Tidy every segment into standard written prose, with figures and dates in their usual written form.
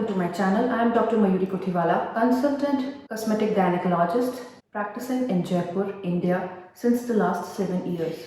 to my channel. I am Dr. Mayuri Kothiwala, consultant cosmetic gynecologist practicing in Jaipur, India since the last 7 years.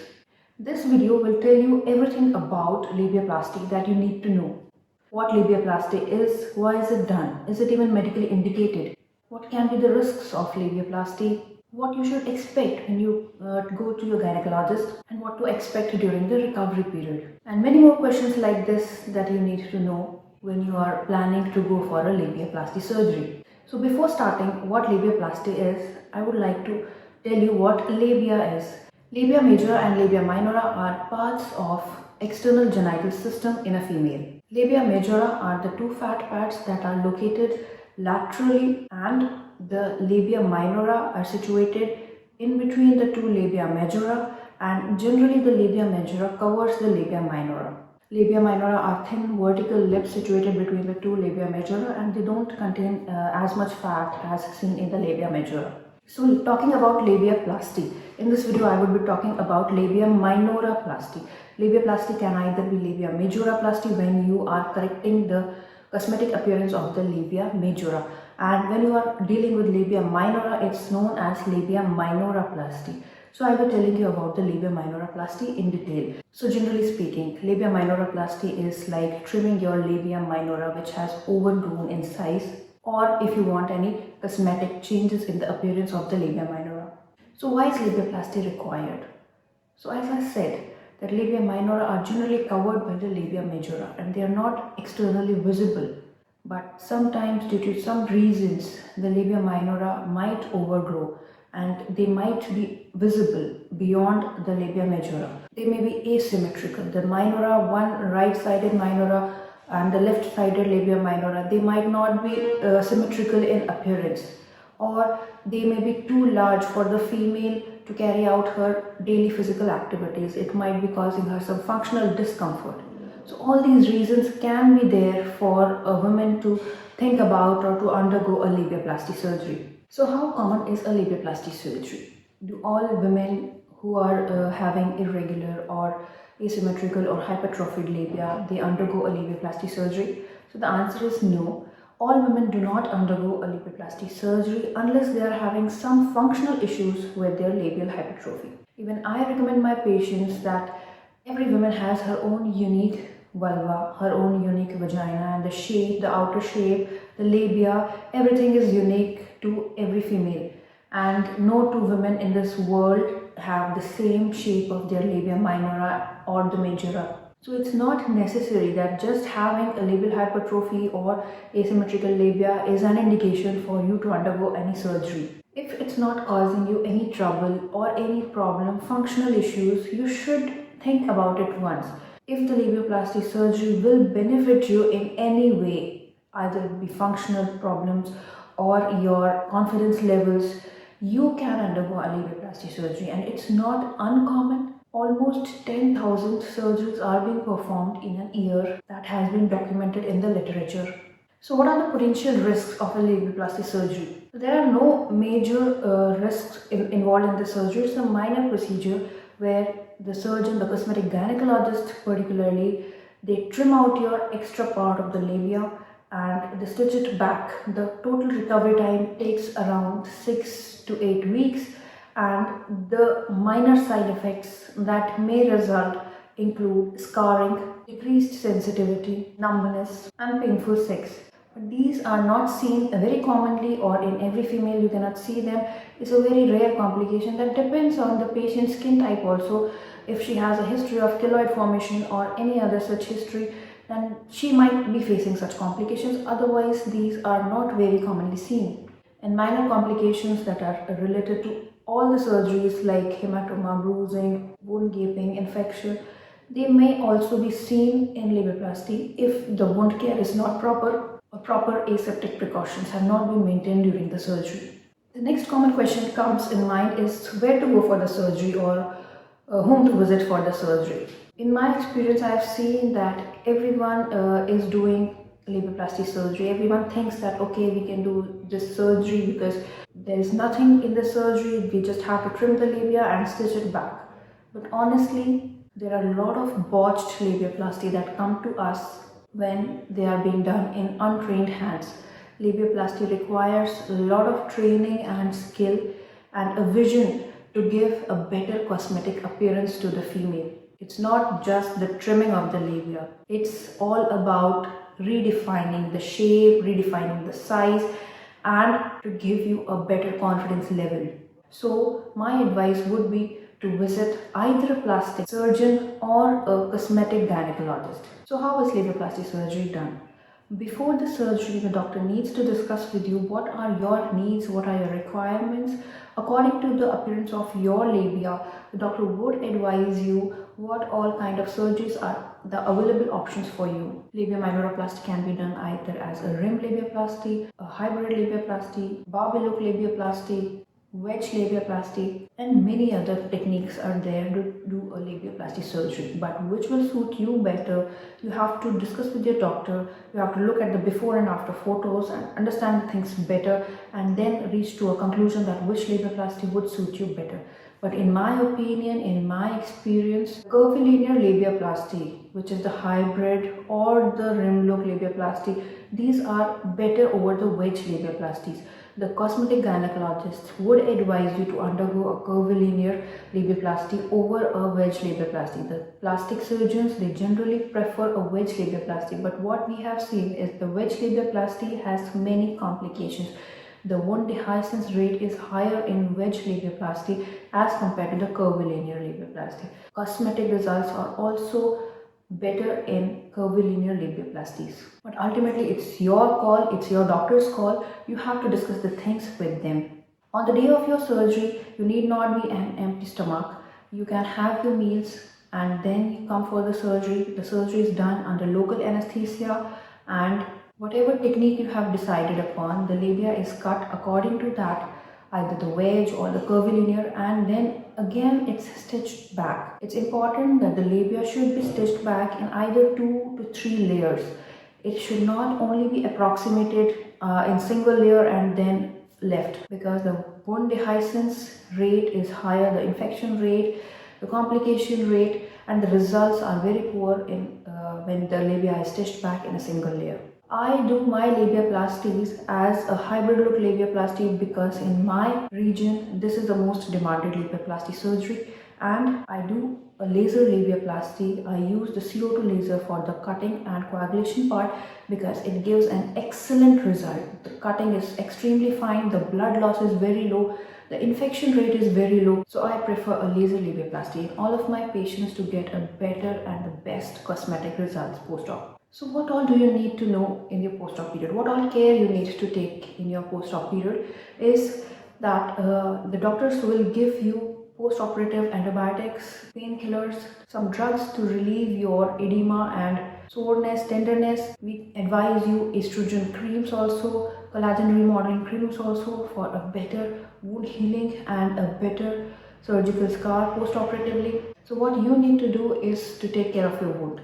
This video will tell you everything about labiaplasty that you need to know. What labiaplasty is, why is it done, is it even medically indicated, what can be the risks of labiaplasty, what you should expect when you go to your gynecologist, and what to expect during the recovery period. And many more questions like this that you need to know when you are planning to go for a labiaplasty surgery. So before starting what labiaplasty is, I would like to tell you what labia is. Labia majora and labia minora are parts of external genital system in a female. Labia majora are the two fat pads that are located laterally, and the labia minora are situated in between the two labia majora, and generally the labia majora covers the labia minora. Labia minora are thin vertical lips situated between the two labia majora, and they don't contain as much fat as seen in the labia majora. So talking about labiaplasty, in this video I would be talking about labia minoroplasty. Labiaplasty can either be labia majoroplasty when you are correcting the cosmetic appearance of the labia majora, and when you are dealing with labia minora, it's known as labia minoroplasty. So I'll be telling you about the labia minoroplasty in detail. So generally speaking, labia minoroplasty is like trimming your labia minora which has overgrown in size, or if you want any cosmetic changes in the appearance of the labia minora. So why is labiaplasty required? So as I said, that labia minora are generally covered by the labia majora and they are not externally visible. But sometimes due to some reasons, the labia minora might overgrow and they might be visible beyond the labia majora. They may be asymmetrical. The minora, one right-sided minora and the left-sided labia minora, they might not be symmetrical in appearance, or they may be too large for the female to carry out her daily physical activities. It might be causing her some functional discomfort. So all these reasons can be there for a woman to think about or to undergo a labiaplasty surgery. So how common is a labiaplasty surgery? Do all women who are having irregular or asymmetrical or hypertrophied labia, they undergo a labiaplasty surgery? So the answer is no. All women do not undergo a labiaplasty surgery unless they are having some functional issues with their labial hypertrophy. Even I recommend my patients that every woman has her own unique vulva, her own unique vagina, and the shape, the outer shape, the labia, everything is unique to every female. And no two women in this world have the same shape of their labia minora or the majora. So it's not necessary that just having a labial hypertrophy or asymmetrical labia is an indication for you to undergo any surgery. If it's not causing you any trouble or any problem, functional issues, you should think about it once. If the labiaplasty surgery will benefit you in any way, either it be functional problems or your confidence levels, you can undergo a labiaplasty surgery, and it's not uncommon. Almost 10,000 surgeries are being performed in a year. That has been documented in the literature. So what are the potential risks of a labiaplasty surgery? There are no major risks involved in the surgery. It's a minor procedure where the surgeon, the cosmetic gynecologist particularly, they trim out your extra part of the labia and they stitch it back. The total recovery time takes around 6 to 8 weeks, and the minor side effects that may result include scarring, decreased sensitivity, numbness, and painful sex. But these are not seen very commonly, or in every female you cannot see them. It's a very rare complication that depends on the patient's skin type also. If she has a history of keloid formation or any other such history, then she might be facing such complications. Otherwise, these are not very commonly seen. And minor complications that are related to all the surgeries like hematoma, bruising, wound gaping, infection, they may also be seen in labiaplasty if the wound care is not proper or proper aseptic precautions have not been maintained during the surgery. The next common question comes in mind is where to go for the surgery, or whom to visit for the surgery. In my experience, I have seen that everyone is doing labiaplasty surgery. Everyone thinks that okay, we can do this surgery because there is nothing in the surgery, we just have to trim the labia and stitch it back. But honestly, there are a lot of botched labiaplasty that come to us when they are being done in untrained hands. Labiaplasty requires a lot of training and skill and a vision to give a better cosmetic appearance to the female. It's not just the trimming of the labia, it's all about redefining the shape, redefining the size, and to give you a better confidence level. So, my advice would be to visit either a plastic surgeon or a cosmetic gynecologist. So, how is labiaplasty surgery done? Before the surgery, the doctor needs to discuss with you what are your needs, what are your requirements. According to the appearance of your labia, the doctor would advise you what all kind of surgeries are the available options for you. Labia minoroplasty can be done either as a rim labiaplasty, a hybrid labiaplasty, Barbie look labiaplasty, wedge labiaplasty, and many other techniques are there to do a labiaplasty surgery. But which will suit you better, you have to discuss with your doctor. You have to look at the before and after photos and understand things better, and then reach to a conclusion that which labiaplasty would suit you better. But in my opinion, in my experience, curvilinear labiaplasty, which is the hybrid or the rim look labiaplasty, these are better over the wedge labiaplasties. The cosmetic gynecologist would advise you to undergo a curvilinear labiaplasty over a wedge labiaplasty. The plastic surgeons, they generally prefer a wedge labiaplasty, but what we have seen is the wedge labiaplasty has many complications. The wound dehiscence rate is higher in wedge labiaplasty as compared to the curvilinear labiaplasty. Cosmetic results are also better in curvilinear labiaplasties. But ultimately, it's your call, it's your doctor's call. You have to discuss the things with them. On the day of your surgery, you need not be an empty stomach. You can have your meals and then you come for the surgery. The surgery is done under local anesthesia, and whatever technique you have decided upon, the labia is cut according to that, either the wedge or the curvilinear, and then again it's stitched back. It's important that the labia should be stitched back in either 2 to 3 layers. It should not only be approximated in single layer and then left, because the wound dehiscence rate is higher, the infection rate, the complication rate, and the results are very poor in when the labia is stitched back in a single layer. I do my labiaplasties as a hybrid look labiaplasty because in my region this is the most demanded labiaplasty surgery, and I do a laser labiaplasty. I use the CO2 laser for the cutting and coagulation part because it gives an excellent result. The cutting is extremely fine, the blood loss is very low, the infection rate is very low, so I prefer a laser labiaplasty in all of my patients to get a better and the best cosmetic results post-op. So what all do you need to know in your post-op period? What all care you need to take in your post-op period is that the doctors will give you post-operative antibiotics, painkillers, some drugs to relieve your edema and soreness, tenderness. We advise you estrogen creams also, collagen remodeling creams also for a better wound healing and a better surgical scar post-operatively. So what you need to do is to take care of your wound.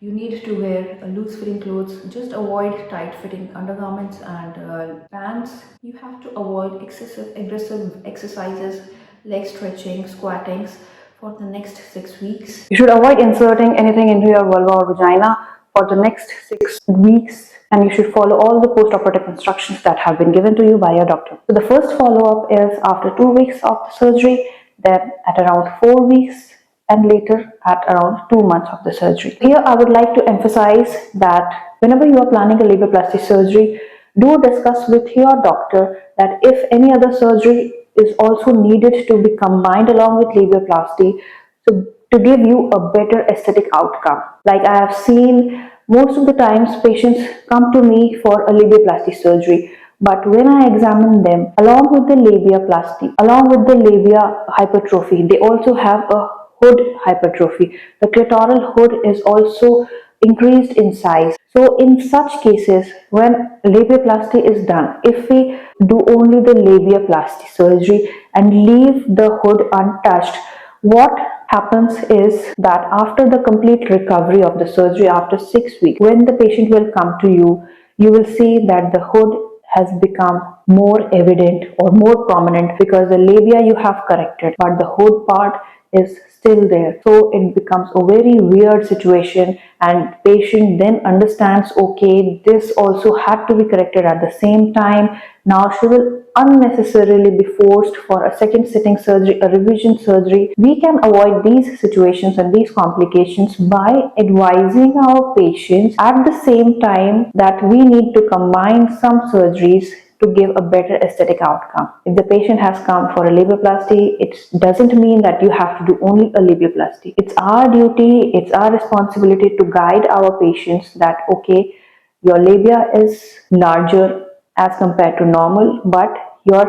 You need to wear loose fitting clothes. Just avoid tight fitting undergarments and pants. You have to avoid excessive aggressive exercises, leg stretching, squattings for the next 6 weeks. You should avoid inserting anything into your vulva or vagina for the next 6 weeks, and you should follow all the post-operative instructions that have been given to you by your doctor. So the first follow-up is after 2 weeks of the surgery, then at around 4 weeks, and later at around 2 months of the surgery. Here I would like to emphasize that whenever you are planning a labiaplasty surgery, do discuss with your doctor that if any other surgery is also needed to be combined along with labiaplasty, so to give you a better aesthetic outcome. Like I have seen most of the times patients come to me for a labiaplasty surgery, but when I examine them along with the labiaplasty, along with the labia hypertrophy, they also have a hood hypertrophy. The clitoral hood is also increased in size. So in such cases, when labiaplasty is done, if we do only the labiaplasty surgery and leave the hood untouched, what happens is that after the complete recovery of the surgery, after 6 weeks, when the patient will come to you, you will see that the hood has become more evident or more prominent because the labia you have corrected, but the hood part is still there. So it becomes a very weird situation, and patient then understands, okay, this also had to be corrected at the same time. Now she will unnecessarily be forced for a second sitting surgery, a revision surgery. We can avoid these situations and these complications by advising our patients at the same time that we need to combine some surgeries to give a better aesthetic outcome. If the patient has come for a labiaplasty, it doesn't mean that you have to do only a labiaplasty. It's our duty, it's our responsibility to guide our patients that, okay, your labia is larger as compared to normal, but your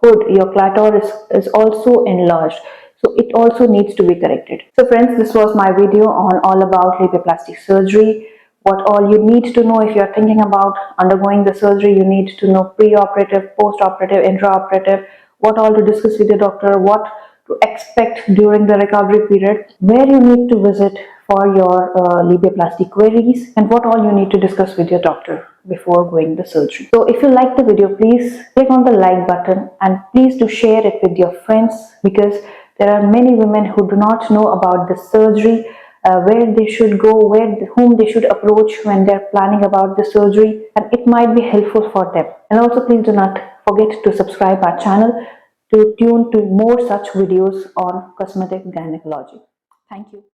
hood, your clitoris is also enlarged. So it also needs to be corrected. So friends, this was my video on all about labiaplasty surgery. What all you need to know if you're thinking about undergoing the surgery. You need to know pre-operative, post-operative, intra-operative, what all to discuss with your doctor, what to expect during the recovery period, where you need to visit for your labiaplasty queries, and what all you need to discuss with your doctor before going the surgery. So if you like the video, please click on the like button and please do share it with your friends, because there are many women who do not know about the surgery, where they should go, whom they should approach when they're planning about the surgery, and it might be helpful for them. And also please do not forget to subscribe our channel to tune to more such videos on cosmetic gynecology. Thank you.